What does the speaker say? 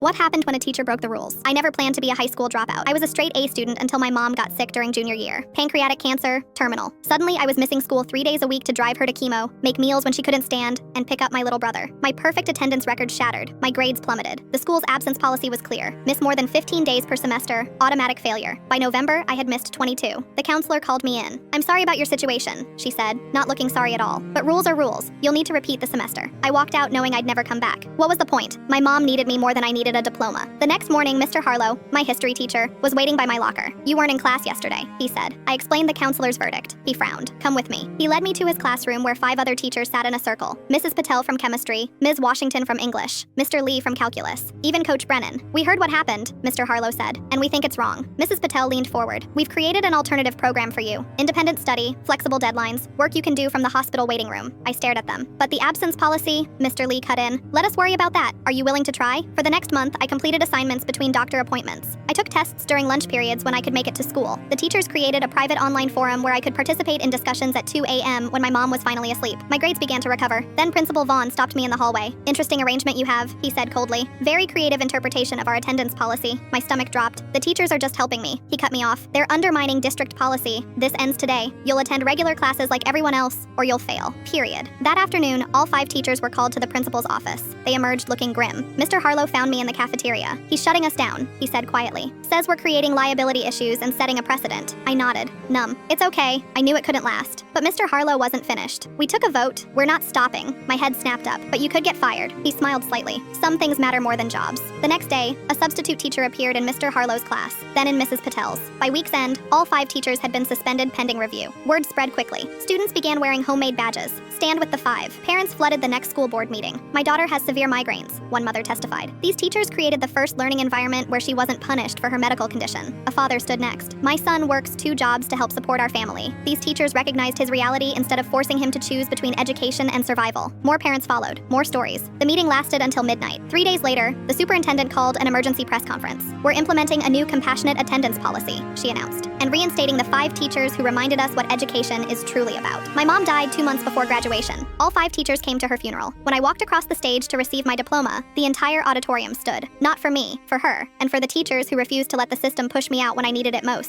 What happened when a teacher broke the rules? I never planned to be a high school dropout. I was a straight A student until my mom got sick during junior year. Pancreatic cancer, terminal. Suddenly, I was missing school 3 days a week to drive her to chemo, make meals when she couldn't stand, and pick up my little brother. My perfect attendance record shattered. My grades plummeted. The school's absence policy was clear. Miss more than 15 days per semester, automatic failure. By November, I had missed 22. The counselor called me in. "I'm sorry about your situation," she said, not looking sorry at all. "But rules are rules. You'll need to repeat the semester." I walked out knowing I'd never come back. What was the point? My mom needed me more than I needed a diploma. The next morning, Mr. Harlow, my history teacher, was waiting by my locker. "You weren't in class yesterday," he said. I explained the counselor's verdict. He frowned. "Come with me." He led me to his classroom where 5 other teachers sat in a circle. Mrs. Patel from chemistry, Ms. Washington from English, Mr. Lee from calculus, even Coach Brennan. "We heard what happened," Mr. Harlow said, "and we think it's wrong." Mrs. Patel leaned forward. "We've created an alternative program for you. Independent study, flexible deadlines, work you can do from the hospital waiting room." I stared at them. "But the absence policy," Mr. Lee cut in. "Let us worry about that. Are you willing to try?" For the next month, I completed assignments between doctor appointments. I took tests during lunch periods when I could make it to school. The teachers created a private online forum where I could participate in discussions at 2 a.m. when my mom was finally asleep. My grades began to recover. Then Principal Vaughn stopped me in the hallway. "Interesting arrangement you have," he said coldly. "Very creative interpretation of our attendance policy." My stomach dropped. "The teachers are just helping me." He cut me off. "They're undermining district policy. This ends today. You'll attend regular classes like everyone else, or you'll fail. Period." That afternoon, all 5 teachers were called to the principal's office. They emerged looking grim. Mr. Harlow found me in the cafeteria. "He's shutting us down," he said quietly. "Says we're creating liability issues and setting a precedent." I nodded, numb. "It's okay. I knew it couldn't last." But Mr. Harlow wasn't finished. "We took a vote. We're not stopping." My head snapped up. "But you could get fired." He smiled slightly. "Some things matter more than jobs." The next day, a substitute teacher appeared in Mr. Harlow's class, then in Mrs. Patel's. By week's end, all 5 teachers had been suspended pending review. Word spread quickly. Students began wearing homemade badges. "Stand with the 5." Parents flooded the next school board meeting. "My daughter has severe migraines," one mother testified. These teachers created the first learning environment where she wasn't punished for her medical condition. A father stood next. "My son works 2 jobs to help support our family." These teachers recognized his reality instead of forcing him to choose between education and survival. More parents followed. More stories. The meeting lasted until midnight. 3 days later, the superintendent called an emergency press conference. "We're implementing a new compassionate attendance policy," she announced, "and reinstating the 5 teachers who reminded us what education is truly about." My mom died 2 months before graduation. All 5 teachers came to her funeral. When I walked across the stage to receive my diploma, the entire auditorium stood. Not for me, for her, and for the teachers who refused to let the system push me out when I needed it most.